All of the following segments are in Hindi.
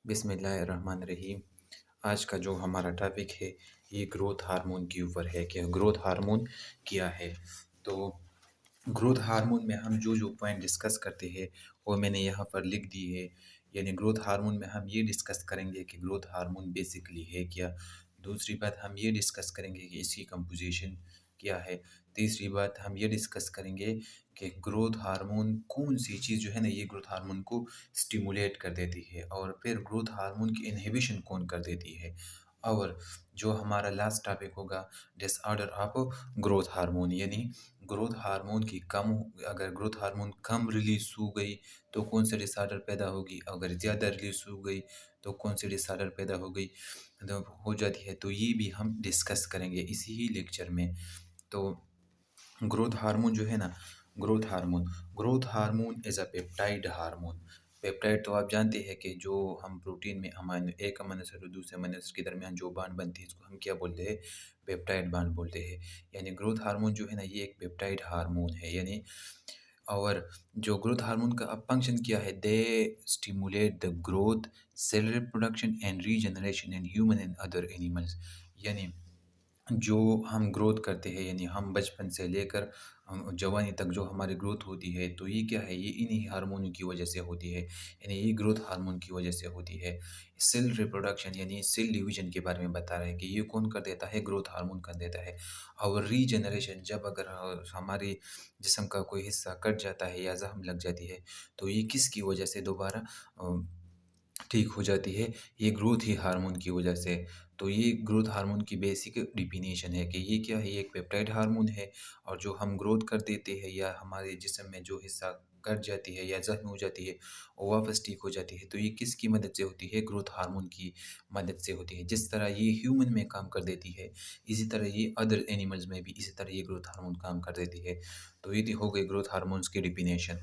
बिस्मिल्लाहिर्रहमानिर्रहीम। आज का जो हमारा टॉपिक है ये ग्रोथ हार्मोन के ऊपर है कि ग्रोथ हार्मोन क्या है। तो ग्रोथ हार्मोन में हम जो जो पॉइंट डिस्कस करते हैं वो मैंने यहाँ पर लिख दी है। यानी ग्रोथ हार्मोन में हम ये डिस्कस करेंगे कि ग्रोथ हार्मोन बेसिकली है क्या। दूसरी बात हम ये डिस्कस करेंगे कि इसकी कंपोजिशन क्या है। तीसरी बात हम ये डिस्कस करेंगे कि ग्रोथ हार्मोन कौन सी चीज़ जो है ना ये ग्रोथ हार्मोन को स्टिमुलेट कर देती है, और फिर ग्रोथ हार्मोन की इनहिबिशन कौन कर देती है। और जो हमारा लास्ट टॉपिक होगा डिसऑर्डर ऑफ ग्रोथ हार्मोन, यानी ग्रोथ हार्मोन की कम, अगर ग्रोथ हार्मोन कम रिलीज हो गई तो कौन सी डिसऑर्डर पैदा होगी, अगर ज़्यादा रिलीज हो गई तो कौन सी डिसऑर्डर पैदा हो गई तो हो जाती है। तो ये भी हम डिस्कस करेंगे इसी ही लेक्चर में। तो ग्रोथ हार्मोन जो है ना, growth hormone is a peptide hormone. Peptide तो आप जानते हैं कि जो हम प्रोटीन में अमाइनो एक अमीनो एसिड और दूसरे अमीनो एसिड के दरमियान जो बांड बनती है इसको हम क्या बोलते हैं, पेप्टाइड बांड बोलते हैं। यानी ग्रोथ हार्मोन जो है ना ये एक पेप्टाइड हार्मोन है। यानी और जो ग्रोथ हार्मोन का अब फंक्शन क्या है, they stimulate the growth, cell reproduction and regeneration in human and other animals. यानी जो हम ग्रोथ करते हैं, यानी हम बचपन से लेकर जवानी तक जो हमारी ग्रोथ होती है तो ये क्या है, ये इन्हीं हार्मोन की वजह से होती है। यानी ये ग्रोथ हार्मोन की वजह से होती है। सेल रिप्रोडक्शन यानी सेल डिवीजन के बारे में बता रहे हैं कि ये कौन कर देता है, ग्रोथ हार्मोन कर देता है। और रीजनरेशन, जब अगर हमारे जिस्म का कोई हिस्सा कट जाता है या जख्म लग जाती है तो ये किसकी वजह से दोबारा ठीक हो जाती है, ये ग्रोथ ही हार्मोन की वजह से। तो ये ग्रोथ हार्मोन की बेसिक डिफिनीशन है कि ये क्या है, ये एक पेप्टाइड हार्मोन है। और जो हम ग्रोथ कर देते हैं या हमारे जिस्म में जो हिस्सा कट जाती है या जख्म हो जाती है वो वापस ठीक हो जाती है, तो ये किसकी मदद से होती है, ग्रोथ हार्मोन की मदद से होती है। जिस तरह ये ह्यूमन में काम कर देती है इसी तरह ये अदर एनिमल्स में भी इसी तरह ये ग्रोथ हार्मोन काम कर देती है। तो ये हो गई ग्रोथ हार्मोन्स की डिफिनेशन।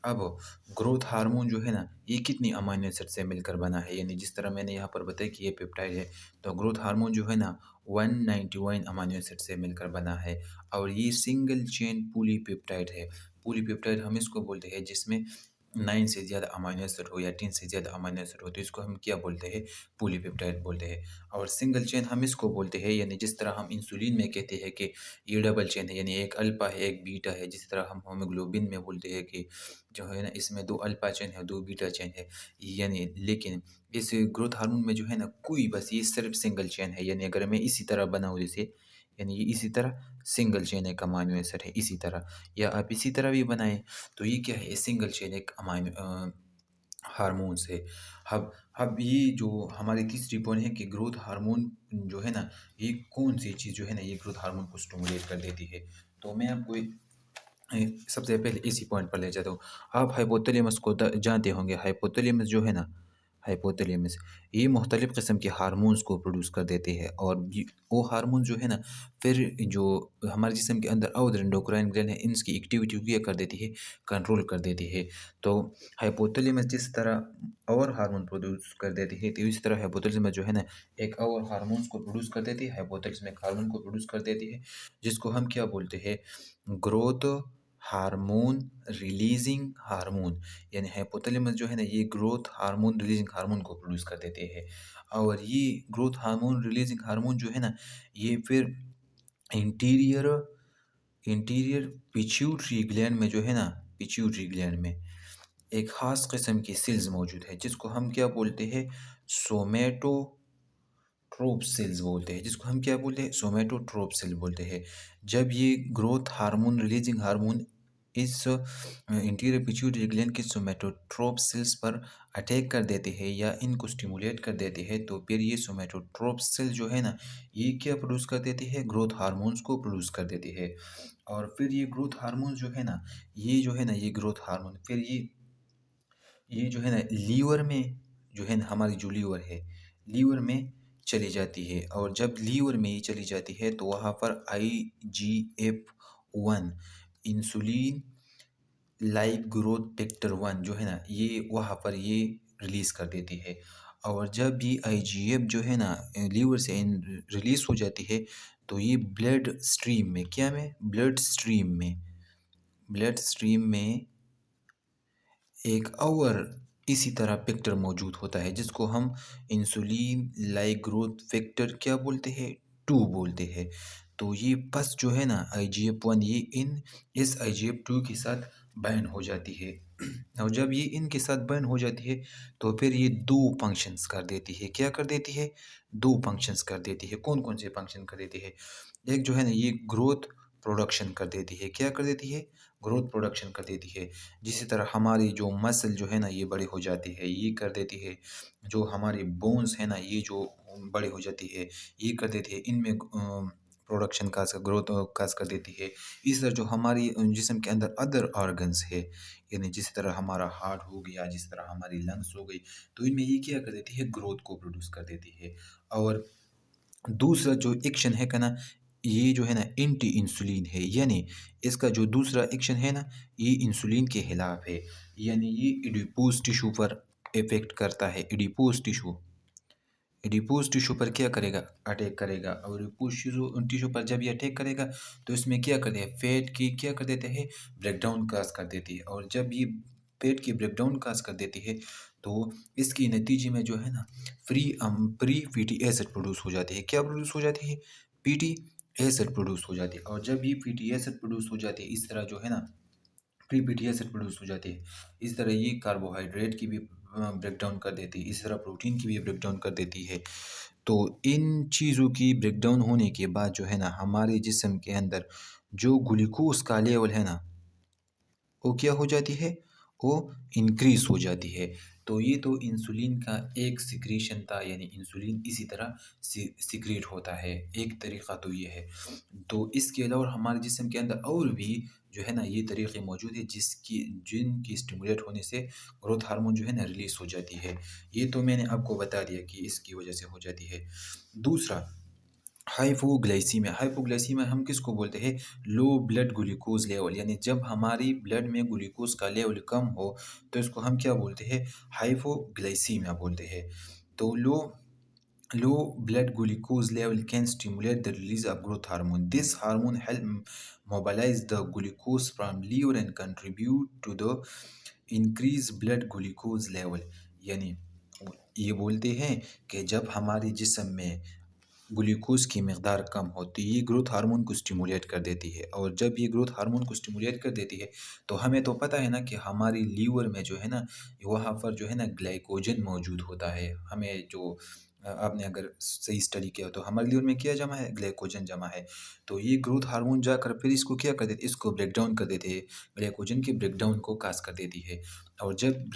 अब ग्रोथ हार्मोन जो है ना ये कितनी अमीनो एसिड से मिलकर बना है, यानी जिस तरह मैंने यहाँ पर बताया कि ये पेप्टाइड है तो ग्रोथ हार्मोन जो है ना 191 अमीनो एसिड से मिलकर बना है। और ये सिंगल चेन पॉलीपेप्टाइड है। पॉलीपेप्टाइड हम इसको बोलते हैं जिसमें 9 से ज़्यादा अमीनो एसिड हो या 10 से ज़्यादा अमीनो एसिड हो तो इसको हम क्या बोलते हैं, पॉलीपेप्टाइड बोलते हैं। और सिंगल चेन हम इसको बोलते हैं, यानी जिस तरह हम इंसुलिन में कहते हैं कि ये डबल चेन है, यानी एक अल्फा है एक बीटा है। जिस तरह हम हीमोग्लोबिन में बोलते हैं कि जो है ना इसमें 2 अल्फा चेन है 2 बीटा चेन है। यानी लेकिन इस ग्रोथ हार्मोन में जो है ना कोई बस ये सिर्फ सिंगल चेन है। यानी अगर मैं इसी तरह बनाऊँ जैसे, यानी ये इसी तरह सिंगल चेन एक अमीनो एसिड है इसी तरह, या आप इसी तरह भी बनाएं तो ये क्या है, सिंगल चेन एक अमीनो हार्मोन से। अब ये जो हमारी तीसरी पॉइंट है कि ग्रोथ हार्मोन जो है ना ये कौन सी चीज़ जो है ना ये ग्रोथ हार्मोन को स्टिमुलेट कर देती है। तो मैं आपको सबसे पहले इसी पॉइंट पर ले जाता हूँ। आप हाइपोथैलेमस को जानते होंगे। हाइपोथैलेमस जो है ना, हाइपोथैलेमस ये मुख्तलिफ़ किस्म के हार्मोन्स को प्रोड्यूस कर देते हैं। और वो हार्मोन जो है ना फिर जो हमारे जिस्म के अंदर और एंडोक्राइन ग्लैंड है इनकी एक्टिविटी को क्या कर देती है, कंट्रोल कर देती है। तो हाइपोथैलेमस जिस तरह और हार्मोन प्रोड्यूस कर देती है तो इसी तरह हाइपोथैलेमस जो है ना एक और हार्मोन्स को प्रोड्यूस कर देती है। हाइपोथैलेमस एक हार्मोन को प्रोड्यूस कर देती है जिसको हम क्या बोलते हैं, ग्रोथ हार्मोन रिलीजिंग हार्मोन। यानी हाइपोथैलेमस जो है ना ये ग्रोथ हार्मोन रिलीजिंग हार्मोन को प्रोड्यूस कर देते हैं। और ये ग्रोथ हार्मोन रिलीजिंग हार्मोन जो है ना ये फिर इंटीरियर इंटीरियर पिट्यूटरी ग्लैंड में जो है ना, पिट्यूटरी ग्लैंड में एक खास किस्म की सेल्स मौजूद है जिसको हम क्या बोलते हैं, सोमेटोट्रोप सेल्स बोलते हैं। जिसको हम क्या बोलते हैं, सोमेटोट्रोप सेल बोलते हैं। जब ये ग्रोथ हार्मोन रिलीजिंग हार्मोन इस इंटीरियर पिट्यूटरी ग्लैंड के सोमेटोट्रोप सेल्स पर अटैक कर देते हैं या इनको स्टिमुलेट कर देते हैं तो फिर ये सोमेटोट्रोप सेल जो है ना ये क्या प्रोड्यूस कर देती है, ग्रोथ हार्मोन्स को प्रोड्यूस कर देती है। और फिर ये ग्रोथ हार्मोन जो है ना, ये जो है ना ये ग्रोथ हार्मोन फिर ये जो है ना लीवर में जो है ना, हमारी जो लीवर है लीवर में चली जाती है। और जब लीवर में ये चली जाती है तो वहाँ पर IGF-1 insulin like growth factor 1 जो है ना ये वहाँ पर ये रिलीज़ कर देती है। और जब ये IGF जो है ना लीवर से रिलीज़ हो जाती है तो ये ब्लड स्ट्रीम में, क्या में, ब्लड स्ट्रीम में एक और इसी तरह फैक्टर मौजूद होता है जिसको हम इंसुलिन लाइक ग्रोथ फैक्टर क्या बोलते हैं, 2 बोलते हैं। तो ये पस जो है ना IGF-1 ये इन इस IGF-2 के साथ बाइंड हो जाती है। और जब ये इनके साथ बाइंड हो जाती है तो फिर ये 2 फंक्शंस कर देती है। क्या कर देती है? 2 फंक्शंस कर देती है। कौन-कौन से फंक्शन कर देती है? एक जो है ना ये ग्रोथ प्रोडक्शन कर देती है। क्या कर देती है? ग्रोथ प्रोडक्शन कर देती है। जिसी तरह हमारी जो मसल जो है ना ये बड़ी हो जाती है, ये कर देती है। जो हमारी बोन्स है ना ये जो बड़ी हो जाती है, ये कर देती है। इनमें प्रोडक्शन खास कर ग्रोथ खास कर देती है। इस तरह जो हमारी जिस्म के अंदर अदर ऑर्गन्स है, यानी जिस तरह हमारा हार्ट हो गया, जिस तरह हमारी लंग्स हो गई, तो इनमें ये क्या कर देती है? ग्रोथ को प्रोड्यूस कर देती है। और दूसरा जो एक्शन है का ना, ये जो है ना एंटी इंसुलिन है, यानी इसका जो दूसरा एक्शन है ना, ये इंसुलिन के खिलाफ है। यानी ये एडिपोज टिश्यू पर इफेक्ट करता है। एडिपोज टिश्यू पर क्या करेगा? अटैक करेगा। और एडिपोज टिश्यू टिश्यू पर जब ये अटैक करेगा तो इसमें क्या करते हैं? फैट की क्या कर देते हैं? ब्रेकडाउन काज कर देती है। और जब ये फैट की ब्रेकडाउन काज कर देती है तो इसके नतीजे में जो है ना प्री फैटी एसिड प्रोड्यूस हो जाती है। क्या प्रोड्यूस हो जाती है? पीटी एसिड प्रोड्यूस हो जाती है। और जब ये फैटी एसिड प्रोड्यूस हो जाती है इस तरह जो है ना प्री पीटी एसिड प्रोड्यूस हो जाती है। इस तरह ये कार्बोहाइड्रेट की भी ब्रेकडाउन कर देती है। इस तरह प्रोटीन की भी ब्रेकडाउन कर देती है। तो इन चीज़ों की ब्रेकडाउन होने के बाद जो है ना हमारे जिस्म के अंदर जो ग्लूकोज का लेवल है ना वो क्या हो जाती है? वो इंक्रीज़ हो जाती है। तो ये तो इंसुलिन का एक सिक्रीशन था, यानी इंसुलिन इसी तरह सिक्रीट होता है। एक तरीक़ा तो ये है। तो इसके अलावा हमारे जिस्म के अंदर और भी जो है ना ये तरीक़े मौजूद हैं जिनकी स्टिमुलेट होने से ग्रोथ हार्मोन जो है ना रिलीज़ हो जाती है। ये तो मैंने आपको बता दिया कि इसकी वजह से हो जाती है। दूसरा हाइपोग्लाइसीमिया हम किसको बोलते हैं? लो ब्लड ग्लूकोज लेवल, यानी जब हमारी ब्लड में ग्लूकोज का लेवल कम हो तो इसको हम क्या बोलते हैं? हाइपोग्लाइसीमिया बोलते हैं। तो low blood glucose level can stimulate the release of growth hormone. This hormone help mobilize the glucose from liver and contribute to the increased blood glucose level. यानी ये बोलते हैं कि जब हमारे जिस्म में ग्लूकोज की मकदार कम हो तो ये ग्रोथ हार्मोन को स्टिमुलेट कर देती है। और जब ये ग्रोथ हार्मोन को स्टिमुलेट कर देती है तो हमें तो पता है ना कि हमारी लीवर में जो है ना वहाँ पर जो है ना ग्लाइकोजन मौजूद होता है। हमें जो आपने अगर सही स्टडी किया तो हमारे लीवर में क्या जमा है? ग्लाइकोजन जमा है। तो ये ग्रोथ हार्मोन जाकर फिर इसको क्या कर देते? इसको ब्रेक डाउन कर देते हैं। ग्लाइकोजन के ब्रेक डाउन को काज कर देती है। और जब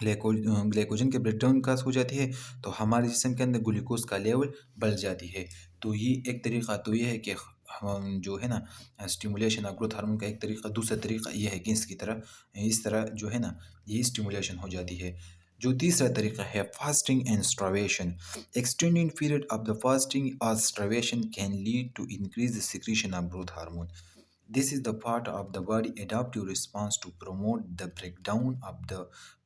ग्लाइकोजन के ब्रेकडाउन काज हो जाती है तो हमारे जिस्म के अंदर ग्लूकोज का लेवल बढ़ जाती है। तो ये एक तरीक़ा तो ये है कि हम जो है ना स्टिमुलेशन ऑफ ग्रोथ हार्मोन का एक तरीक़ा, दूसरा तरीक़ा ये है कि इस तरह जो है ना ये स्टिमुलेशन हो जाती है। जो तीसरा तरीक़ा है fasting and starvation. Extending period of the fasting और starvation can lead to increase the secretion of growth hormone. This is the part of the body adaptive response to promote the breakdown of the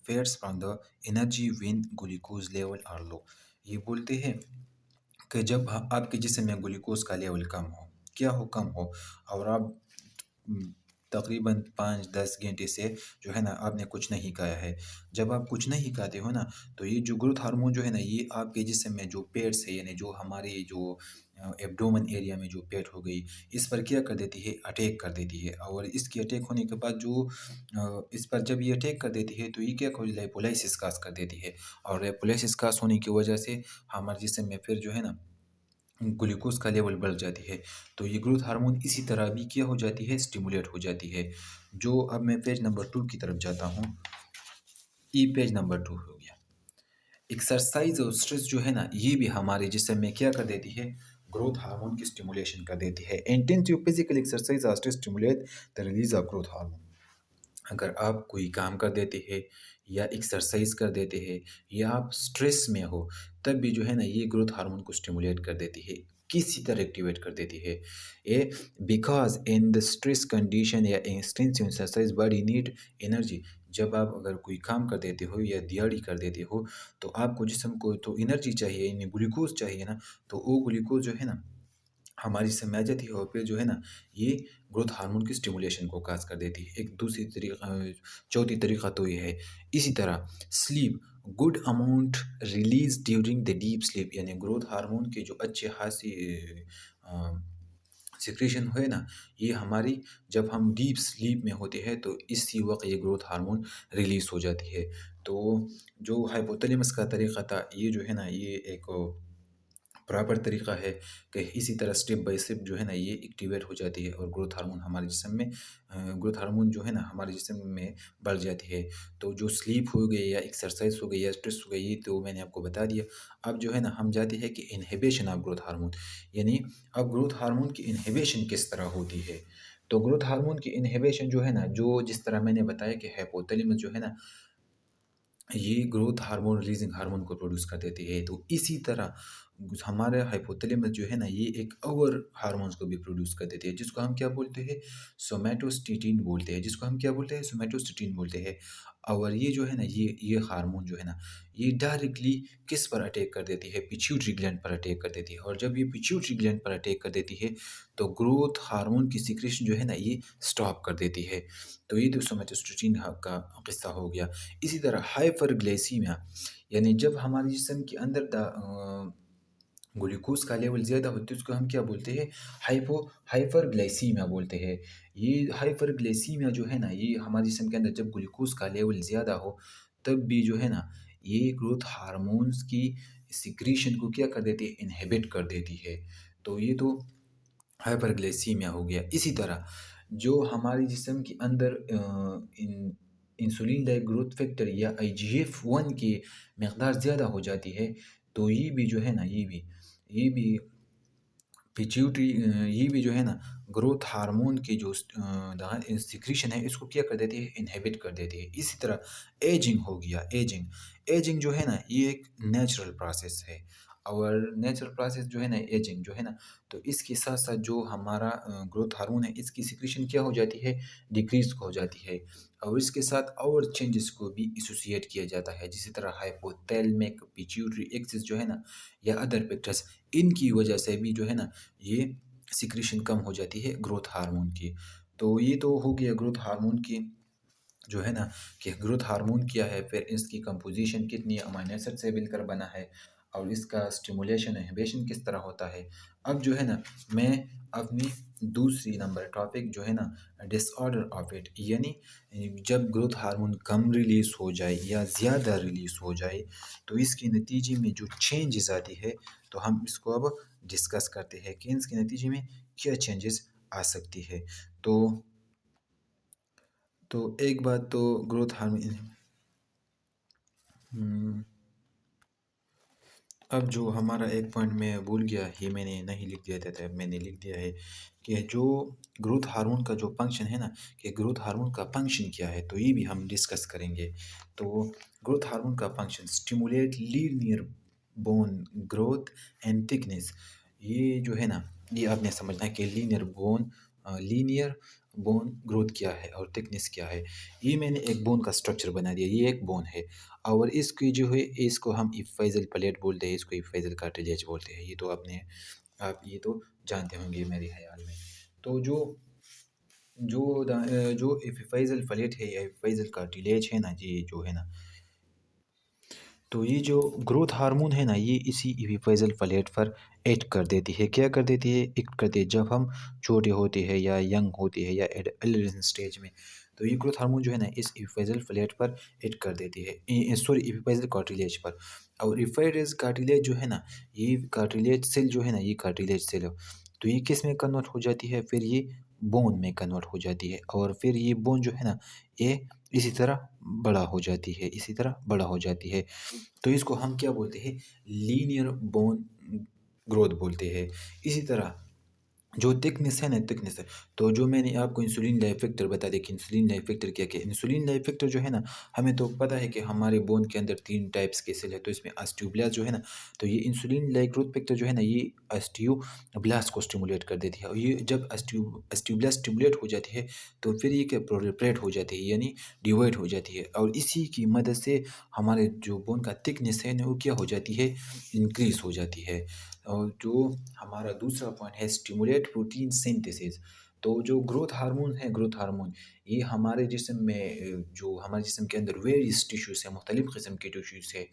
fats from the energy when glucose level are low. ये बोलते हैं कि जब आपके जिस्म में ग्लूकोज का लेवल कम हो, क्या हो? कम हो। और आप उम, तकरीबन 5-10 घंटे से जो है ना आपने कुछ नहीं खाया है। जब आप कुछ नहीं खाते हो ना तो ये जो ग्रोथ हार्मोन जो है ना ये आपके जिस्म में जो पेट्स है, यानी जो हमारे जो एब्डोमेन एरिया में जो पेट हो गई, इस पर क्या कर देती है? अटैक कर देती है। और इसकी अटैक होने के बाद जो इस पर जब ये अटैक कर देती है तो ये क्या लिपोलाइसिस काज़ कर देती है। और लिपोलाइसिस काज़ होने की वजह से हमारे जिस्म में फिर जो है ना ग्लूकोज का लेवल बढ़ जाती है। तो ये ग्रोथ हार्मोन इसी तरह भी क्या हो जाती है? स्टिमुलेट हो जाती है। जो अब मैं पेज नंबर 2 की तरफ जाता हूँ। ये पेज नंबर 2 हो गया। एक्सरसाइज और स्ट्रेस जो है ना ये भी हमारे जिस्म में क्या कर देती है? ग्रोथ हार्मोन की स्टिमुलेशन कर देती है। इंटेंसिव फिजिकल एक्सरसाइज और stress stimulate the release of growth hormone. अगर आप कोई काम कर देते हैं या एक्सरसाइज कर देते हैं या आप स्ट्रेस में हो तब भी जो है ना ये ग्रोथ हार्मोन को स्टिमुलेट कर देती है, किसी तरह एक्टिवेट कर देती है। ये because in the stress condition या extensive exercise body need energy. जब आप अगर कोई काम कर देते हो या दिहाड़ी कर देते हो तो आपको जिस्म को तो एनर्जी चाहिए, यानी ग्लूकोज चाहिए ना। तो वो ग्लूकोज जो है ना हमारी जिसम में आ जाती है और फिर जो है ना ये ग्रोथ हार्मोन की स्टिमुलेशन को काज कर देती है। एक दूसरी तरीका चौथी तरीका तो ये है। इसी तरह sleep good amount release during the deep sleep, यानी ग्रोथ हार्मोन के जो अच्छे खासी सिक्रीशन हुए ना, ये हमारी जब हम डीप स्लीप में होते हैं तो इसी वक्त ये ग्रोथ हार्मोन रिलीज हो जाती है। तो जो हाइपोथैलेमस का तरीका था, ये जो है ना ये एक प्रॉपर तरीका है कि इसी तरह स्टेप बाय स्टेप जो है ना ये एक्टिवेट हो जाती है और ग्रोथ हार्मोन हमारे जिस्म में ग्रोथ हार्मोन जो है ना हमारे जिस्म में बढ़ जाती है। तो जो स्लीप हो गई या एक्सरसाइज हो गई या स्ट्रेस हो गई, ये तो मैंने आपको बता दिया। अब जो है ना हम जाते हैं कि इनहिबिशन ऑफ ग्रोथ हार्मोन, यानी अब ग्रोथ हार्मोन की इनहिबिशन किस तरह होती है। तो ग्रोथ हार्मोन की इनहिबिशन जो है ना, जो जिस तरह मैंने बताया कि हाइपोथैलेमस जो है ना ये ग्रोथ हार्मोन रिलीजिंग हार्मोन को प्रोड्यूस कर देती है, तो इसी तरह हमारे हाइपोथैलेमस जो है ना ये एक और हार्मोन्स को भी प्रोड्यूस कर देती है, जिसको हम क्या बोलते हैं, सोमैटोस्टेटिन बोलते हैं, जिसको हम क्या बोलते हैं, सोमैटोस्टेटिन बोलते हैं। और ये जो है ना ये हार्मोन जो है ना ये डायरेक्टली किस पर अटैक कर देती है, पिट्यूटरी ग्लैंड पर अटैक कर देती है। और जब ये पिट्यूटरी ग्लैंड पर अटैक कर देती है तो ग्रोथ हार्मोन की सिक्रेशन जो है ना ये स्टॉप कर देती है। तो ये तो सोमैटोस्टेटिन का किस्सा हो गया। इसी तरह हाइपरग्लाइसीमिया, यानी जब हमारे जिस्म के अंदर ग्लूकोज का लेवल ज़्यादा होता है उसको हम क्या बोलते हैं, हाइपरग्लाइसीमिया बोलते हैं। ये हाइपरग्लाइसीमिया जो है ना ये हमारे जिस्म के अंदर जब ग्लूकोज का लेवल ज़्यादा हो तब भी जो है ना ये ग्रोथ हार्मोन्स की सिक्रीशन को क्या कर देती है, इनहिबिट कर देती है। तो ये तो हाइपरग्लाइसीमिया हो गया। इसी तरह जो हमारे जिस्म के अंदर इंसुलिन लाइक ग्रोथ फैक्टर या IGF-1 की मकदार ज़्यादा हो जाती है, तो ये भी जो है ना ये भी ये भी जो है ना ग्रोथ हार्मोन की जो सिक्रीशन है इसको क्या कर देती है, इनहिबिट कर देती है। इसी तरह एजिंग हो गया। एजिंग जो है ना ये एक नेचुरल प्रोसेस है। और नेचुरल प्रोसेस जो है ना एजिंग जो है ना, तो इसके साथ साथ जो हमारा ग्रोथ हार्मोन है इसकी सिक्रीशन क्या हो जाती है, डिक्रीज हो जाती है। और इसके साथ और चेंजेस को भी एसोसिएट किया जाता है, जिसी तरह हाइपोथैलेमिक पिट्यूटरी एक्सिस जो है ना या अदर फैक्टर्स, इनकी वजह से भी जो है ना ये सिक्रीशन कम हो जाती है ग्रोथ हार्मोन की। तो ये तो हो गया ग्रोथ हार्मोन की जो है ना कि ग्रोथ हार्मोन क्या है, फिर इसकी कंपोजिशन कितनी अमीनो एसिड से मिलकर बना है और इसका स्टिमुलेशन इनहिबिशन किस तरह होता है। अब जो है ना मैं अपनी दूसरी नंबर टॉपिक जो है ना डिसऑर्डर ऑफ इट, यानी जब ग्रोथ हार्मोन कम रिलीज हो जाए या ज़्यादा रिलीज हो जाए तो इसके नतीजे में जो चेंजेस आती है, तो हम इसको अब डिस्कस करते हैं कि इसके नतीजे में क्या चेंजेस आ सकती है। तो तो एक बात तो ग्रोथ हार्मोन हम्म, अब जो हमारा एक पॉइंट मैं भूल गया, ये मैंने नहीं लिख दिया था, मैंने लिख दिया है कि जो ग्रोथ हार्मोन का जो फंक्शन है ना, कि ग्रोथ हार्मोन का फंक्शन क्या है, तो ये भी हम डिस्कस करेंगे। तो ग्रोथ हार्मोन का function stimulate linear bone growth and thickness. ये जो है ना ये आपने समझना है कि लीनियर बोन ग्रोथ क्या है और थिकनेस क्या है। ये मैंने एक बोन का स्ट्रक्चर बना दिया, ये एक बोन है और इसकी जो है इसको हम इफाइजल प्लेट बोलते हैं, इसको इफाइजल कार्टिलेज बोलते हैं। ये तो आप ये तो जानते होंगे मेरे ख्याल में। तो जो इफाइजल प्लेट है या इफाइजल कार्टिलेज है ना, ये जो है ना, तो ये जो ग्रोथ हार्मोन है ना ये इसी इपिफाइजल प्लेट पर एक्ट कर देती है। क्या कर देती है, एक्ट करती है जब हम छोटे होते हैं या यंग होते हैं या एडोलेसेंस स्टेज में। तो ये ग्रोथ हार्मोन जो है ना इस इपिफाइजल प्लेट पर एक्ट कर देती है, सॉरी इपिफाइजल कार्टिलेज पर। और इपिफाइजल कार्टिलेज जो है ना, ये कार्टिलेज सेल जो है ना, ये कार्टिलेज सेल तो ये किस में कन्वर्ट हो जाती है, फिर ये बोन में कन्वर्ट हो जाती है। और फिर ये बोन जो है ना ये इसी तरह बड़ा हो जाती है, इसी तरह बड़ा हो जाती है। तो इसको हम क्या बोलते हैं, लीनियर बोन ग्रोथ बोलते हैं। इसी तरह जो थिकनेस है ना, थिकनेस है। तो जो मैंने आपको इंसुलिन लाइफ फैक्टर बता दिया कि इंसुलिन लाइफ फैक्टर क्या-क्या है। इंसुलिन लाइफ फैक्टर जो है ना, हमें तो पता है कि हमारे बोन के अंदर 3 टाइप्स के सेल है, तो इसमें ऑस्टियोब्लास्ट जो है ना, तो ये इंसुलिन लाइक ग्रोथ फैक्टर जो है ना, ये ऑस्टियोब्लास्ट को स्टिमुलेट कर देती है और ये जब ऑस्टियोब्लास्ट स्टिमुलेट हो जाती है, तो फिर ये क्या प्रोलिफरेट हो जाती है, यानी डिवाइड हो जाती है और इसी की मदद से हमारे जो बोन का थिकनेस है ना, वो क्या हो जाती है, इंक्रीज़ हो जाती है। और जो हमारा दूसरा पॉइंट है स्टिमुलेट प्रोटीन सिंथेसिस। तो जो ग्रोथ हार्मोन है, ग्रोथ हार्मोन ये हमारे जिस्म में जो हमारे जिस्म के अंदर वेरियस टिश्यूज़ हैं, मुख्तलिफ़ किस्म के टिश्यूज़ है,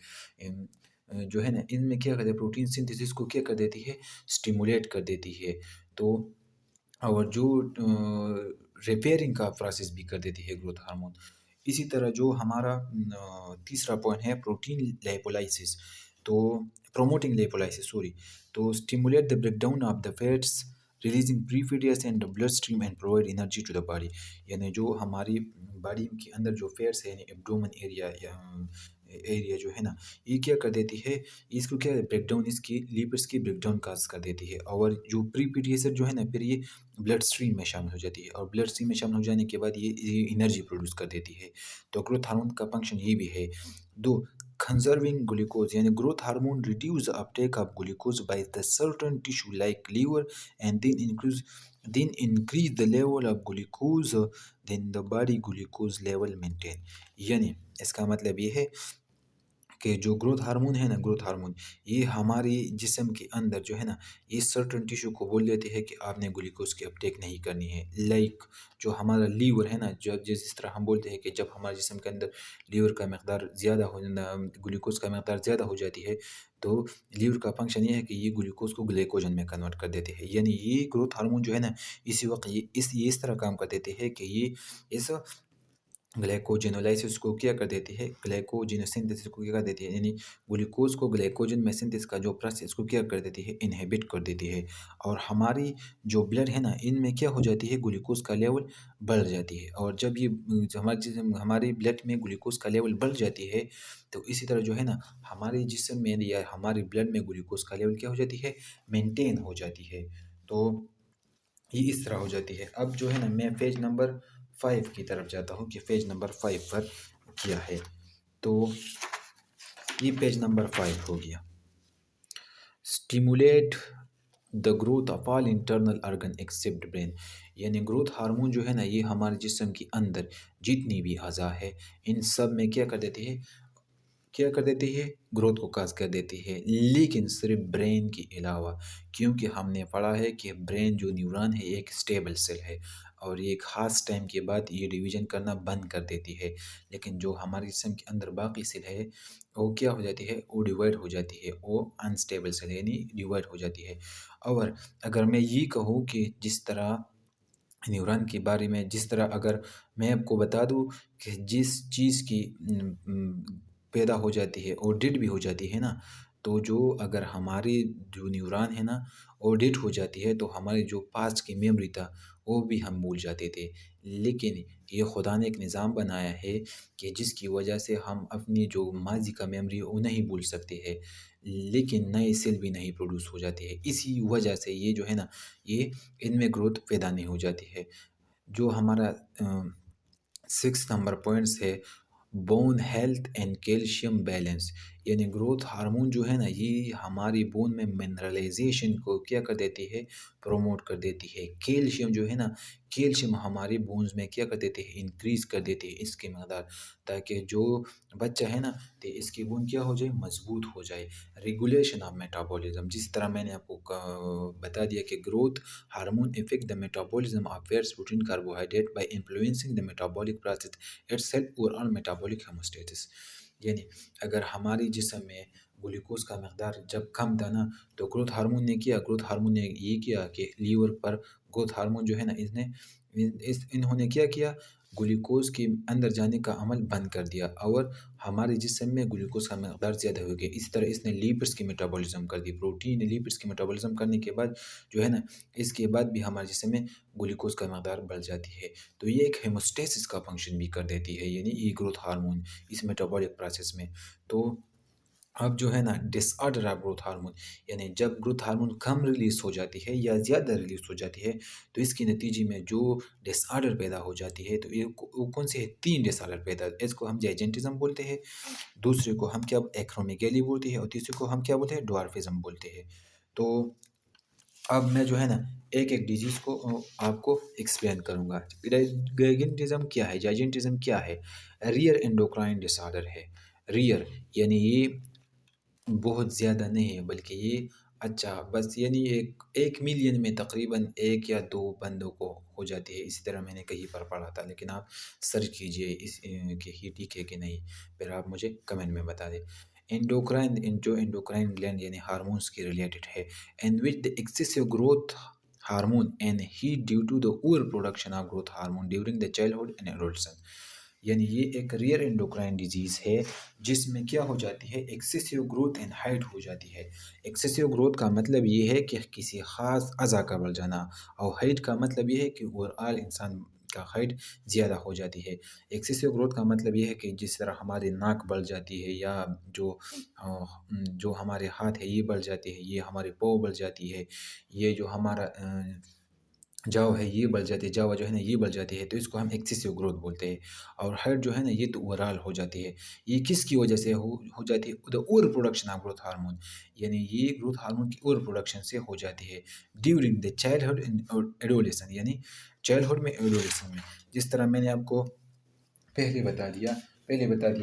जो है ना, इनमें क्या करते हैं, प्रोटीन सिंथेसिस को क्या कर देती है, स्टिमुलेट कर देती है। तो और जो रिपेयरिंग का प्रोसेस भी कर देती है ग्रोथ हार्मोन। इसी तरह जो हमारा तीसरा पॉइंट है प्रोटीन लिपोलाइसिस, तो प्रोमोटिंग लिपोलाइसिस सॉरी, तो stimulate the breakdown of the fats, releasing प्रीफिडियस and the blood stream and provide energy to the body. यानी जो हमारी बॉडी के अंदर जो फैट्स है, यानी एब्डोमेन एरिया या एरिया जो है ना, ये क्या कर देती है, इसको क्या ब्रेकडाउन, इसकी लिपिड्स की ब्रेकडाउन काज कर देती है और जो प्रीपीडियसर जो है ना, फिर ये ब्लड स्ट्रीम में शामिल हो जाती है और ब्लड स्ट्रीम में शामिल हो जाने के बाद ये एनर्जी प्रोड्यूस कर देती है। तो ग्रोथ हार्मोन का फंक्शन ये भी है। दो, कंजर्विंग ग्लूकोज, यानी growth hormone reduce uptake of glucose by the certain tissue like liver and then increase the level of glucose, then the body glucose level maintain. यानी इसका मतलब ये है कि जो ग्रोथ हार्मोन है ना, ग्रोथ हार्मोन ये हमारी जिस्म के अंदर जो है ना, ये सर्टेन टिश्यू को बोल देते हैं कि आपने ग्लूकोज की अपटेक नहीं करनी है। लाइक जो हमारा लीवर है ना, जब जिस तरह हम बोलते हैं कि जब हमारे जिस्म के अंदर लीवर का मकदार ज़्यादा हो जाना, ग्लूकोज का मकदार ज़्यादा हो जाती है, तो लीवर का फंक्शन ये है कि ये ग्लूकोज को ग्लाइकोजन में कन्वर्ट कर देते हैं। यानी ये ग्रोथ हार्मोन जो है ना, इसी वक्त ये इस तरह काम कर देते हैं कि ये इस ग्लाइकोजेनोलाइसिस को क्या कर देती है, ग्लाइकोजेनोसिंथेसिस को क्या कर देती है, यानी ग्लूकोज को ग्लाइकोजन में सिंथेसिस का जो प्रोसेस को क्या कर देती है, इनहिबिट कर देती है और हमारी जो ब्लड है ना, इनमें क्या हो जाती है, ग्लूकोज का लेवल बढ़ जाती है और जब ये हमारे ब्लड में ग्लूकोज का लेवल बढ़ जाती है, तो इसी तरह जो है ना, हमारे जिस्म में या हमारे ब्लड में ग्लूकोज का लेवल क्या हो जाती है, मेंटेन हो जाती है। तो ये इस तरह हो जाती है। अब जो है ना, मैं पेज नंबर 5 की तरफ जाता हूँ कि पेज नंबर 5 पर क्या है। तो ये पेज नंबर 5 हो गया। Stimulate the growth of all internal organ except brain. यानी ग्रोथ हार्मोन जो है ना, ये हमारे जिस्म के अंदर जितनी भी अज़ा है, इन सब में क्या कर देती है, ग्रोथ को काज कर देती है, लेकिन सिर्फ ब्रेन के अलावा, क्योंकि हमने पढ़ा है कि ब्रेन जो न्यूरॉन है एक स्टेबल सेल है और ये एक खास टाइम के बाद ये डिवीजन करना बंद कर देती है। लेकिन जो हमारे जिस्म के अंदर बाकी सेल है, वो क्या हो जाती है, वो डिवाइड हो जाती है, वो अनस्टेबल सेल यानी डिवाइड हो जाती है। और अगर मैं ये कहूँ कि जिस तरह न्यूरॉन के बारे में, जिस तरह अगर मैं आपको बता दूँ कि जिस चीज़ की पैदा हो जाती है और डेड भी हो जाती है ना, तो जो अगर हमारी जो न्यूरॉन है ना, वो डेड हो जाती है, तो हमारी जो पास्ट की मेमोरी था, वो भी हम भूल जाते थे। लेकिन ये खुदा ने एक निज़ाम बनाया है कि जिसकी वजह से हम अपनी जो माज़ी का मेमोरी है, वो नहीं भूल सकते हैं, लेकिन नए सेल भी नहीं प्रोड्यूस हो जाते हैं। इसी वजह से ये जो है ना, ये इनमें ग्रोथ पैदा नहीं हो जाती है। जो हमारा 6 नंबर पॉइंट्स है, bone health and calcium balance. यानी ग्रोथ हार्मोन जो है ना, ये हमारी बोन में मिनरलाइजेशन को क्या कर देती है, प्रमोट कर देती है। कैल्शियम जो है ना, कैल्शियम हमारे बोन्स में क्या कर देती है, इंक्रीज कर देती है इसकी मकदार, ताकि जो बच्चा है ना, तो इसकी बोन क्या हो जाए, मजबूत हो जाए। रेगुलेशन ऑफ मेटाबॉलिज्म, जिस तरह मैंने आपको बता दिया कि growth hormone effect the metabolism of fats protein carbohydrate by influencing the metabolic process it's help overall metabolic homeostasis. यानी अगर हमारी जिस्म में ग्लूकोज का मकदार जब कम था ना, तो ग्रोथ हार्मोन ने ये किया कि लीवर पर ग्रोथ हार्मोन जो है ना, इसने इन्होंने क्या किया, ग्लूकोज के अंदर जाने का अमल बंद कर दिया और हमारे जिस्म में ग्लूकोज का मकदार ज़्यादा हो गया। इसी तरह इसने लिपिड्स की मेटाबॉलिज्म कर दी, प्रोटीन लिपिड्स की मेटाबॉलिज्म करने के बाद जो है ना, इसके बाद भी हमारे जिस्म में ग्लूकोज का मकदार बढ़ जाती है। तो ये एक हेमोस्टेसिस का फंक्शन भी कर देती है, यानी ये ग्रोथ हार्मोन इस मेटाबॉलिक प्रोसेस में। तो अब जो है ना डिसऑर्डर ऑफ ग्रोथ हार्मोन, यानी जब ग्रोथ हार्मोन कम रिलीज हो जाती है या ज़्यादा रिलीज हो जाती है, तो इसके नतीजे में जो डिसऑर्डर पैदा हो जाती है, तो ये वो कौन से है, तीन डिसऑर्डर पैदा, इसको हम जाइजेंटिज्म बोलते हैं, दूसरे को हम क्या एक्रोमेगैली बोलते हैं, और तीसरे को हम क्या बोलते हैं, ड्वार्फिज्म बोलते हैं। तो अब मैं जो है ना एक एक डिजीज़ को आपको एक्सप्लेन करूँगा। जाइजेंटिज्म क्या है, जाइजेंटिज्म क्या है? रियर एंडोक्राइन डिसऑर्डर है। रियर यानी ये बहुत ज़्यादा नहीं है, बल्कि ये अच्छा बस यानी एक 1 मिलियन में तकरीबन 1 या 2 बंदों को हो जाती है, इसी तरह मैंने कहीं पर पढ़ा था। लेकिन आप सर्च कीजिए कि ये ठीक है कि नहीं, फिर आप मुझे कमेंट में बता दें। जो एंडोक्राइन ग्लैंड यानी हार्मोन्स के रिलेटेड है, and which the excessive growth hormone and heat due to the over production of growth hormone during the childhood and adolescence. यानी ये एक रेयर एंडोक्राइन डिजीज़ है, जिसमें क्या हो जाती है, एक्सेसिव ग्रोथ एंड हाइट हो जाती है। एक्सेसिव ग्रोथ का मतलब ये है कि किसी ख़ास अज़ा का बढ़ जाना, और हाइट का मतलब ये है कि ओवरऑल इंसान का हाइट ज़्यादा हो जाती है। एक्सेसिव ग्रोथ का मतलब ये है कि जिस तरह हमारी नाक बढ़ जाती है, या जो जो हमारे हाथ है ये बढ़ जाते हैं, ये हमारे पाँव बढ़ जाती है, ये जो हमारा जाव है ये बढ़ जाती है, जावा जो है ना ये बढ़ जाती है, तो इसको हम एक्सेसिव ग्रोथ बोलते हैं। और हाइट जो है ना ये तो ओवरऑल हो जाती है। ये किसकी वजह से हो जाती है, the over production of growth hormone, यानी ये ग्रोथ हार्मोन की ओवर प्रोडक्शन से हो जाती है ड्यूरिंग द चाइल्डहुड एंड एडोलेशन, यानी चाइल्डहुड में, एडोलेशन में। जिस तरह मैंने आपको पहले बता दिया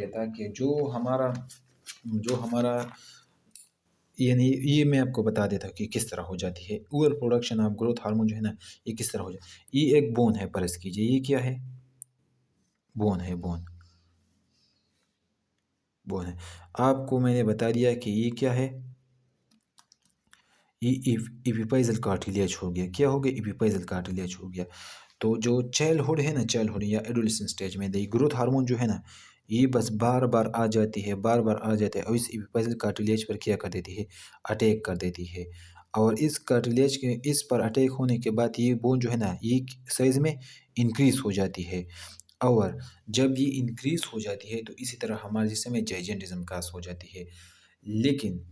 था कि जो हमारा यानी ये मैं आपको बता देता हूँ कि किस तरह हो जाती है over production of growth hormone, जो है ना ये किस तरह हो जाती है। ये एक बोन है, परस कीजिए, ये क्या है, बोन है, बोन है। आपको मैंने बता दिया कि ये क्या है, ये इपिपाइजल कार्टिलेज हो गया, क्या हो गया, इपिपाइजल कार्टिलेज हो गया। तो जो चाइल्डहुड है ना, चाइल्डहुड या एडोलेसेंस स्टेज में ये ग्रोथ हार्मोन जो है ना, ये बस बार बार आ जाती है, बार बार आ जाता है, और इस इपिपाइजल कार्टिलेज पर क्या कर देती है, अटैक कर देती है। और इस कार्टिलेज के इस पर अटैक होने के बाद ये बोन जो है ना ये साइज में इंक्रीज हो जाती है। और जब ये इंक्रीज हो जाती है, तो इसी तरह हमारे जिसम में जाइजेंटिज्म काज हो जाती है। लेकिन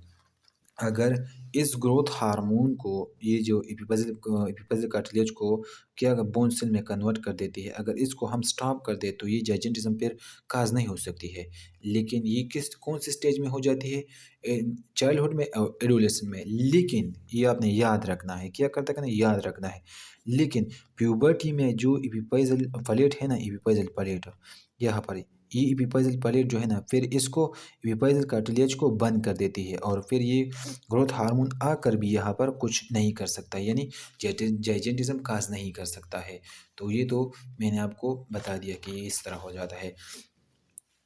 अगर इस ग्रोथ हार्मोन को, ये जो एपिपैज़ल कार्टिलेज को क्या बोन सेल में कन्वर्ट कर देती है, अगर इसको हम स्टॉप कर दें, तो ये जाइजेंटिज्म फिर काज़ नहीं हो सकती है। लेकिन ये कौन से स्टेज में हो जाती है, चाइल्डहुड में और एडोलेशन में। लेकिन ये आपने याद रखना है, क्या करता है, याद रखना है। लेकिन प्यूबर्टी में जो एपिपैज़ल प्लेट है ना, एपिपैज़ल प्लेट यहाँ पर, ये एपिपैज़ल प्लेट जो है ना, फिर इसको एपिपैज़ल कार्टिलेज को बंद कर देती है, और फिर ये ग्रोथ हार्मोन आकर भी यहाँ पर कुछ नहीं कर सकता, यानी जाइजेंटिज्म काज नहीं कर सकता है। तो ये तो मैंने आपको बता दिया कि ये इस तरह हो जाता है।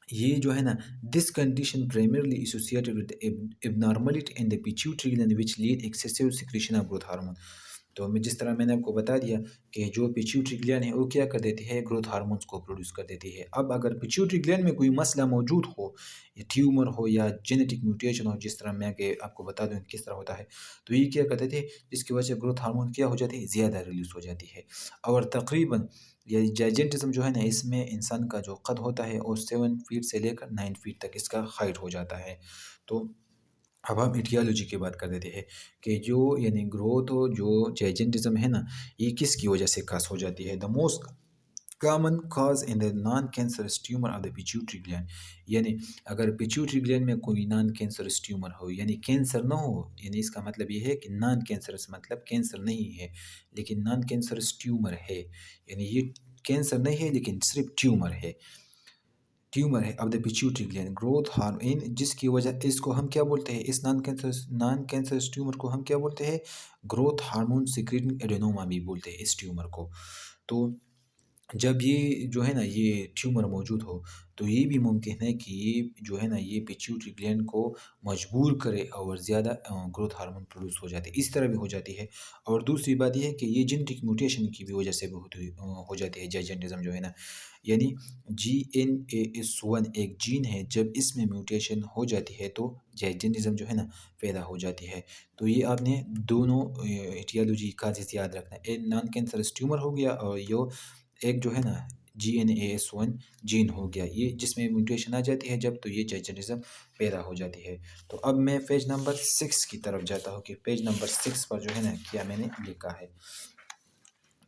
ये जो है ना, this condition primarily associated with abnormality in the pituitary gland which lead excessive secretion of growth hormone. तो मैं जिस तरह मैंने आपको बता दिया कि जो पिट्यूटरी ग्लैंड है वो क्या कर देती है, ग्रोथ हार्मोन्स को प्रोड्यूस कर देती है। अब अगर पिट्यूटरी ग्लैंड में कोई मसला मौजूद हो, या ट्यूमर हो, या जेनेटिक म्यूटेशन हो, जिस तरह मैं के आपको बता दूं किस तरह होता है, तो ये क्या करते थे, जिसकी वजह से ग्रोथ हार्मोन क्या हो जाती है, ज़्यादा रिलीज हो जाती है। और तकरीबन ये जाइजेंटिज्म जो है ना, इसमें इंसान का जो कद होता है वो 7 फीट से लेकर 9 फीट तक इसका हाइट हो जाता है। तो अब हम इटियोलॉजी की बात कर देते हैं कि जो यानी ग्रोथ हो, जो जाइजेंटिज्म है ना, ये किसकी वजह से काज हो जाती है। The most common cause in the non cancerous tumour of the pituitary gland, यानी अगर पिट्यूटरी ग्लैंड में कोई नॉन कैंसरस ट्यूमर हो, यानी कैंसर ना हो, यानी इसका मतलब ये है कि नॉन कैंसरस मतलब कैंसर नहीं है, लेकिन नॉन कैंसरस ट्यूमर है, यानी ये कैंसर नहीं है लेकिन सिर्फ ट्यूमर है अब the pituitary gland growth hormone, जिसकी वजह इसको हम क्या बोलते हैं, इस नॉन कैंसरस ट्यूमर को हम क्या बोलते हैं, ग्रोथ हार्मोन सिक्रीटिंग एडेनोमा भी बोलते हैं इस ट्यूमर को। तो जब ये जो है ना ये ट्यूमर मौजूद हो, तो ये भी मुमकिन है कि ये जो है ना ये पिट्यूटरी ग्लैंड को मजबूर करे और ज़्यादा ग्रोथ हार्मोन प्रोड्यूस हो जाते हैं, इस तरह भी हो जाती है। और दूसरी बात ये है कि ये जेनेटिक म्यूटेशन की भी वजह से भी हो जाती है जाइजेंटिज्म जो है ना, यानी GNAS1 एक जीन है, जब इसमें म्यूटेशन हो जाती है तो जाइजेंटिज्म जो है ना पैदा हो जाती है। तो ये आपने दोनों एटियोलॉजी का चीज़ याद रखना है, एक नॉन कैंसरस ट्यूमर हो गया, और यो एक जो है ना GNAS1 जीन हो गया, ये जिसमें म्यूटेशन आ जाती है जब, तो ये जाइजेंटिज्म पैदा हो जाती है। तो अब मैं पेज नंबर 6 की तरफ जाता हूँ कि पेज नंबर 6 पर जो है ना क्या मैंने लिखा है।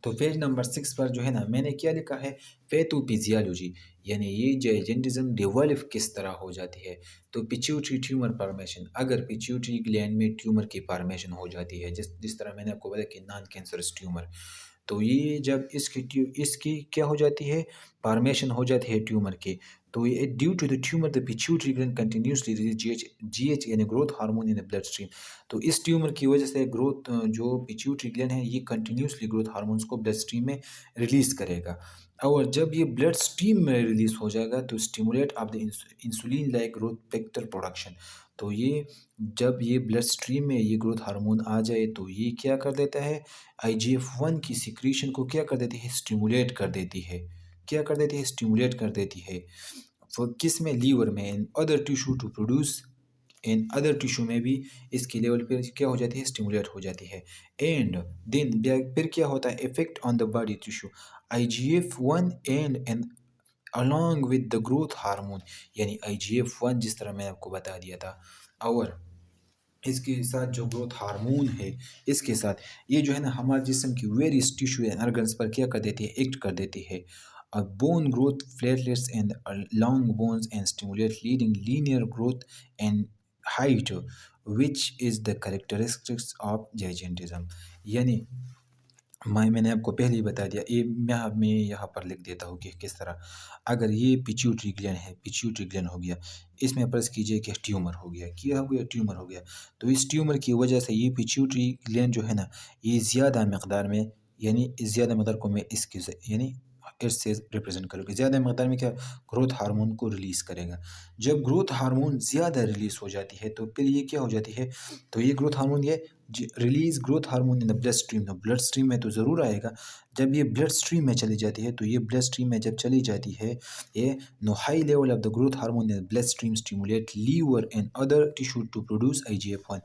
तो पेज नंबर 6 पर जो है ना मैंने क्या लिखा है, पैथोफिजियोलॉजी, यानी ये जाइजेंटिज्म डेवलप किस तरह हो जाती है। तो पिट्यूटरी ट्यूमर फॉर्मेशन, अगर पिट्यूटरी ग्लैंड में ट्यूमर की फॉर्मेशन हो जाती है, जिस जिस तरह मैंने आपको बताया कि नॉन कैंसरस ट्यूमर, तो ये जब इसकी क्या हो जाती है, फॉर्मेशन हो जाती है ट्यूमर की, तो ये due to the tumour the pituitary gland continuously release GH यानी growth hormone in the blood stream. तो इस ट्यूमर की वजह से जो पिट्यूटरी ग्लैंड है ये कंटिन्यूसली ग्रोथ हार्मोन्स को ब्लड स्ट्रीम में रिलीज करेगा, और जब ये ब्लड स्ट्रीम में रिलीज हो जाएगा तो stimulate of the insulin like growth factor production. तो ये जब ये ब्लड स्ट्रीम में ये ग्रोथ हार्मोन आ जाए तो ये क्या कर देता है, IGF-1 की सिक्रीशन को क्या कर देती है, स्टिमुलेट कर देती है। क्या कर देती है, स्टिमुलेट कर देती है। किस में, लीवर में, in other tissue to produce, in other tissue में भी इसकी लेवल पे क्या हो जाती है, स्टिमुलेट हो जाती है। एंड देन फिर क्या होता है, effect on the body tissue, IGF-1 and along with the growth hormone, यानी IGF-1 जिस तरह मैंने आपको बता दिया था, और इसके साथ जो ग्रोथ हार्मोन है, इसके साथ ये जो है ना हमारे जिस्म की वेरियस टिश्यू एंड ऑर्गन्स पर क्या कर देती है, एक्ट कर देती है। Bone growth platelets and long bones and stimulate leading linear growth and height, which is the characteristics of gigantism. यानी मैंने आपको पहले ही बता दिया, ये मैं यहाँ पर लिख देता हूँ कि किस तरह, अगर ये पिट्यूटरी ग्लैंड है, पिट्यूटरी ग्लैंड हो गया, इसमें फर्ज कीजिए कि ट्यूमर हो गया, क्या हो गया, ट्यूमर हो गया, तो इस ट्यूमर की वजह से ये पिट्यूटरी ग्लैंड जो है ना, ये ज़्यादा मकदार में, यानी ज़्यादा मकदार को मैं इसके से यानी इससे रिप्रेजेंट करूँगी, ज़्यादा मकदार में क्या, ग्रोथ हार्मोन को रिलीज़ करेगा। जब ग्रोथ हार्मोन ज़्यादा रिलीज़ हो जाती है तो फिर ये क्या हो जाती है, तो ये ग्रोथ हार्मोन ये release growth hormone in the blood stream, तो ब्लड स्ट्रीम में तो ज़रूर आएगा। जब ये ब्लड स्ट्रीम में चली जाती है, तो ये ब्लड स्ट्रीम में जब चली जाती है, ये no high level of the growth hormone in blood stream stimulate liver and other tissue to produce IGF-1।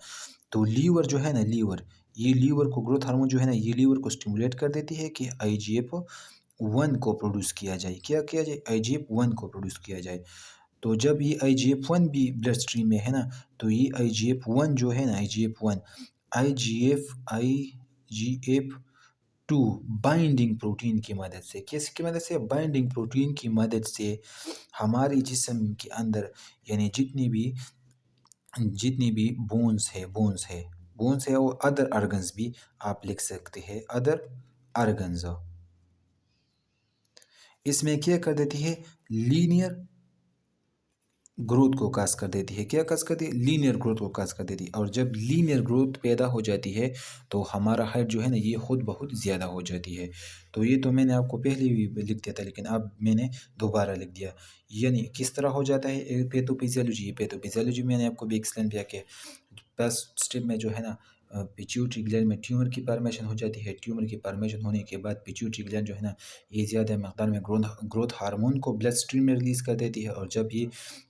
तो लीवर जो है ना, लीवर को ग्रोथ हार्मोन जो है ना, ये लीवर को स्टिमुलेट कर देती है कि IGF-1 को प्रोड्यूस किया जाए, क्या किया जाए, IGF-1 को प्रोड्यूस किया जाए। तो जब ये IGF-1 भी ब्लड स्ट्रीम में है ना, तो ये IGF-1 जो है ना, IGF-2 बाइंडिंग प्रोटीन की मदद से, किसकी मदद से, बाइंडिंग प्रोटीन की मदद से हमारे जिस्म के अंदर, यानी जितनी भी बोन्स है और अदर ऑर्गन्स भी आप लिख सकते हैं, अदर ऑर्गन्स, इसमें क्या कर देती है, लीनियर ग्रोथ को काज कर देती है, क्या काज करती है, लीनियर ग्रोथ को काज कर देती है। और जब लीनियर ग्रोथ पैदा हो जाती है तो हमारा हाइट जो है ना, ये खुद बहुत ज़्यादा हो जाती है। तो ये तो मैंने आपको पहले भी लिख दिया था, लेकिन अब मैंने दोबारा लिख दिया। यानी किस तरह हो जाता है पैथोफिजियोलॉजी मैंने आपको भी एक्सप्लेन किया कि फर्स्ट स्टेप में जो है ना, पिट्यूटरी ग्लैंड में ट्यूमर की फॉर्मेशन हो जाती है। ट्यूमर की फॉर्मेशन होने के बाद पिट्यूटरी ग्लैंड जो है ना, ये ज़्यादा मकदार में ग्रोथ हार्मोन को ब्लड स्ट्रीम में रिलीज़ कर देती है, और जब ये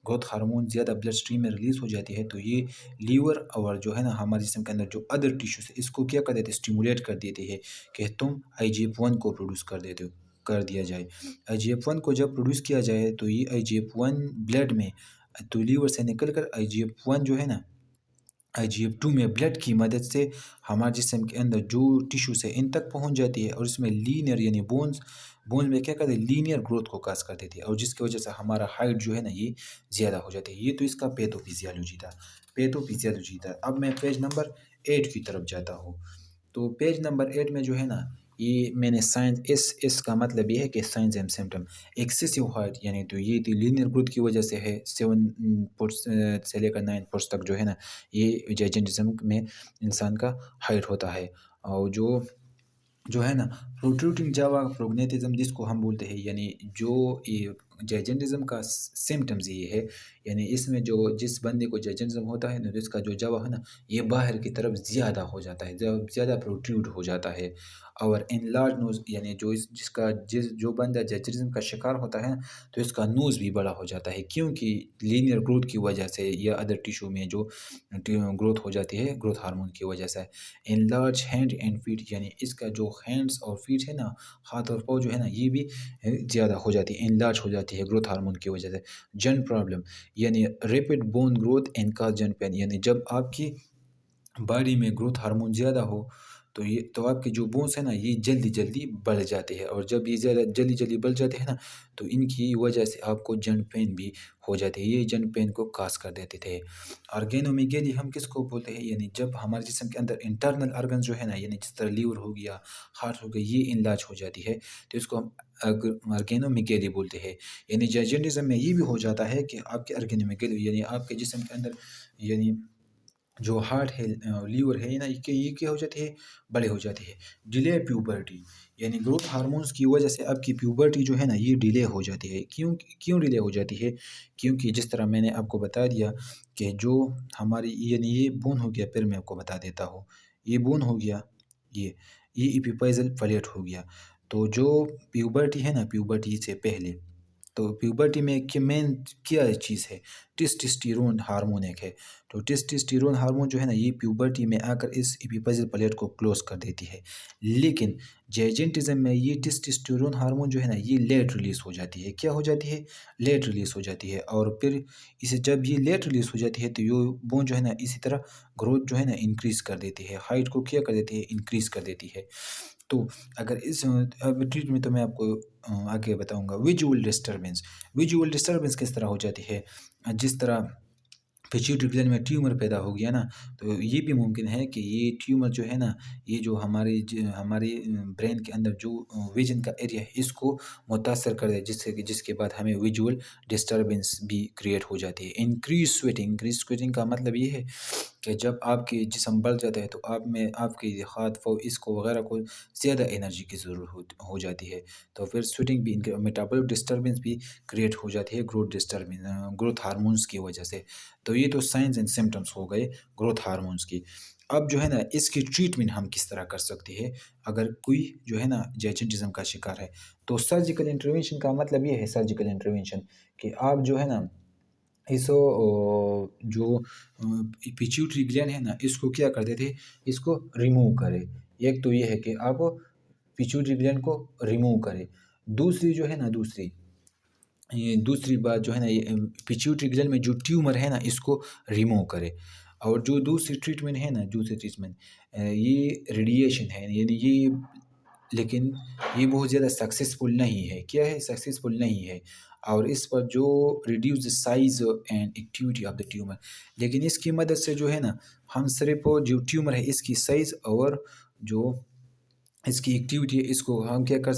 ग्रोथ हार्मोन ज़्यादा ब्लड स्ट्रीम में रिलीज़ हो जाती है तो ये लीवर और जो है ना हमारे जिस्म के अंदर जो अदर टिश्यूज है, इसको क्या कर देते हैं, स्टिमुलेट कर देते हैं कि तुम IGF-1 को प्रोड्यूस कर देते हो, कर दिया जाए। IGF-1 को जब प्रोड्यूस किया जाए तो ये IGF-1 ब्लड में, तो लीवर से निकल कर IGF-1 जो है ना, IGF-2 में ब्लड की मदद से हमारे जिस्म के अंदर जो टिश्यूज है इन तक पहुंच जाती है, और इसमें लीनियर यानी बोन्स में क्या करते हैं, लीनियर ग्रोथ को काज कर देती है, और जिसकी वजह से हमारा हाइट जो है ना, ये ज़्यादा हो जाती है। ये तो इसका पैथोफिजियोलॉजी था। अब मैं पेज नंबर 8 की तरफ जाता हूँ। तो पेज नंबर 8 में जो है ना, ये मैंने साइंस, इसका मतलब ये है कि science and symptom, excessive height, यानी तो ये तो लीनियर ग्रोथ की वजह से है, 7 फुट से लेकर 9 फुट तक जो है ना, ये जाइजेंटिज्म में इंसान का हाइट होता है। और जो जो है ना, प्रोट्रूडिंग जावा प्रोग्नेटिज्म जिसको हम बोलते हैं, यानी जो ये जाइजेंटिज्म का सिम्टम्स ये है, यानी इसमें जो जिस बंदे को जर्नलिज्म होता है ना, तो इसका जो जवा है ना, ये बाहर की तरफ ज़्यादा हो जाता है, जब ज़्यादा प्रोट्रूड हो जाता है। और एनलार्ज नोज़ यानी जो बंदा जर्नलिज्म का शिकार होता है ना, तो इसका नोज़ भी बड़ा हो जाता है, क्योंकि लीनियर ग्रोथ की वजह से या अदर टिश्यू में जो ग्रोथ हो जाती है ग्रोथ हार्मोन की वजह से। एनलार्ज हैंड एंड फीट यानी इसका जो हैंड्स और फीट है ना, हाथ और पाँव जो है ना, ये भी ज़्यादा हो जाती है, एनलार्ज हो जाती है ग्रोथ हार्मोन की वजह से। जॉइंट प्रॉब्लम यानी rapid bone growth and cause joint pain, यानी जब आपकी बॉडी में ग्रोथ हार्मोन ज़्यादा हो, तो आपके जो बोन्स है ना, ये जल्दी जल्दी बढ़ जाते हैं, और जब ये ज़्यादा जल्दी जल्दी बढ़ जाते हैं ना, तो इनकी वजह से आपको जॉइंट पेन भी हो जाती है, ये जॉइंट पेन को काज कर देते थे। ऑर्गेनोमेगाली हम किसको बोलते हैं, यानी जब हमारे जिस्म के अंदर इंटरनल ऑर्गन जो है ना, यानी जिस तरह लीवर हो गया, हार्ट हो गया, ये इनलाज हो जाती है, तो इसको हम ऑर्गेनोमेगाली बोलते हैं। यानी जर्नलिज्म में ये भी हो जाता है कि आपके ऑर्गेनोमेगाली यानी आपके जिस्म के अंदर, यानी जो हार्ट है, लीवर है ना, ये क्या हो जाती है, बड़े हो जाती है। डिले प्यूबर्टी यानी ग्रोथ हार्मोन्स की वजह से आपकी प्यूबर्टी जो है ना, ये डिले हो जाती है। क्यों क्यों डिले हो जाती है? क्योंकि जिस तरह मैंने आपको बता दिया कि जो हमारी यानी ये बोन हो गया, फिर मैं आपको बता देता हूँ। ये बोन हो गया, ये ये एपिफाइजल फ्लैट हो गया। तो जो प्यूबर्टी है ना, प्यूबर्टी से पहले, तो प्यूबर्टी में कि मेन क्या चीज़ है, टेस्टोस्टेरोन हार्मोन एक है। तो टेस्टोस्टेरोन हार्मोन जो है ना, ये प्यूबर्टी में आकर इस एपिफिज़ल प्लेट को क्लोज कर देती है। लेकिन जेजेंटिज्म में ये टेस्टोस्टेरोन हार्मोन जो है ना, ये लेट रिलीज हो जाती है। क्या हो जाती है? लेट रिलीज हो जाती है। और फिर इसे जब ये लेट रिलीज हो जाती है, तो ये बोन जो है ना, इसी तरह ग्रोथ जो है ना, इंक्रीज कर देती है, हाइट को क्या कर देती है, इंक्रीज कर देती है। तो अगर इस अब ट्रीट में तो मैं आपको आगे बताऊँगा। विजुअल डिस्टर्बेंस किस तरह हो जाती है? जिस तरह पिट्यूटरी ग्लैंड में ट्यूमर पैदा हो गया ना, तो ये भी मुमकिन है कि ये ट्यूमर जो है ना, ये जो हमारे ब्रेन के अंदर जो विजन का एरिया है, इसको मुतासर कर दे, जिससे कि जिसके बाद हमें विजुअल डिस्टर्बेंस भी क्रिएट हो जाती है। इंक्रीज स्वेटिंग का मतलब ये है कि जब आपके जिस्म बढ़ जाता है, तो आप में आपके हाथ पाँव इसको वगैरह को ज़्यादा एनर्जी की ज़रूरत हो जाती है। तो फिर स्वेटिंग भी, मेटाबॉलिक डिस्टर्बेंस भी क्रिएट हो जाती है ग्रोथ हार्मोन्स की वजह से। तो ये तो साइंस एंड सिम्टम्स हो गए ग्रोथ हार्मोन्स की। अब जो है ना, इसकी ट्रीटमेंट हम किस तरह कर सकते हैं अगर कोई जो है ना जैजेंटिज्म का शिकार है? तो सर्जिकल इंटरवेंशन का मतलब ये है, सर्जिकल इंटरवेंशन, कि आप जो है ना, इसको जो पिट्यूटरी ग्लैंड है ना, इसको क्या कर देते, इसको रिमूव करें। एक तो ये है कि आप पिट्यूटरी ग्लैंड को रिमूव करें। दूसरी जो है ना, ये दूसरी बात जो है ना, ये पिट्यूटरी ग्लैंड में जो ट्यूमर है ना, इसको रिमूव करे। और जो दूसरी ट्रीटमेंट ये रेडिएशन है, यानी ये, लेकिन ये बहुत ज़्यादा सक्सेसफुल नहीं है। क्या है? सक्सेसफुल नहीं है। और इस पर जो reduce the size and activity of the tumour, लेकिन इसकी मदद से जो है ना, हम सिर्फ़ जो ट्यूमर है इसकी साइज़ और जो इसकी एक्टिविटी है, इसको हम क्या कर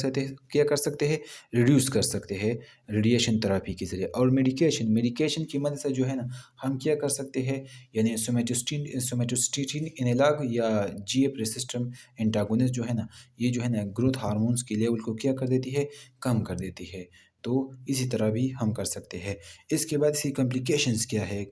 सकते हैं, रिड्यूस कर सकते हैं रेडिएशन थेरेपी के ज़रिए। और मेडिकेशन की मदद से जो है ना, हम क्या कर सकते हैं, यानी सोमेटोस्टेटिन एनालॉग या जीएफ रेसिस्टेंट एंटागोनिस्ट जो है ना, ये जो है ना ग्रोथ हार्मोन्स के लेवल को क्या कर देती है, कम कर देती है। तो इसी तरह भी हम कर सकते हैं। इसके बाद इसकी कॉम्प्लिकेशंस क्या है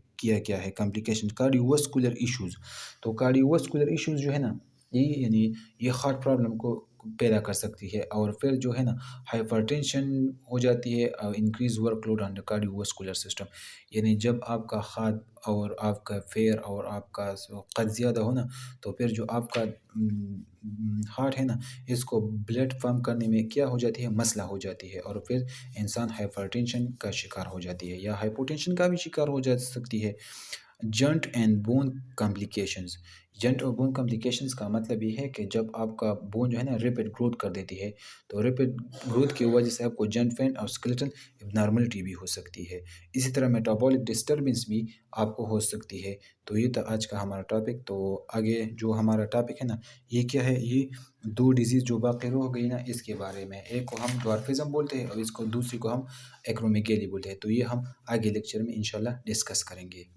कॉम्प्लिकेशन, कार्डियोवास्कुलर इश्यूज़। तो कार्डियोवास्कुलर इश्यूज़ जो है ना, ये यानी ये हार्ट प्रॉब्लम को पैदा कर सकती है। और फिर जो है ना, हाइपरटेंशन हो जाती है, increase workload on the cardiovascular system, यानी जब आपका हाथ और आपका फेयर और आपका कद ज़्यादा हो ना, तो फिर जो आपका हार्ट है ना, इसको ब्लड पंप करने में क्या हो जाती है, मसला हो जाती है, और फिर इंसान हाइपरटेंशन का शिकार हो जाती है, या हाइपोटेंशन का भी शिकार हो जा सकती है। Joint and bone complications. Joint और बोन कॉम्प्लिकेशंस का मतलब ये है कि जब आपका बोन जो है ना रैपिड ग्रोथ कर देती है, तो रैपिड ग्रोथ की वजह से आपको जॉइंट पेन और स्केलेटल एब्नॉर्मलिटी भी हो सकती है। इसी तरह मेटाबॉलिक डिस्टर्बेंस भी आपको हो सकती है। तो ये था आज का हमारा टॉपिक। तो आगे जो हमारा टॉपिक है ना, ये क्या है, ये दो डिजीज़ जो बाकी हो गई ना, इसके बारे में। एक को हम ड्वार्फिज़म बोलते हैं और इसको दूसरी को हम एक्रोमेगेली बोलते हैं। तो ये हम आगे लेक्चर में इंशाल्लाह डिस्कस करेंगे।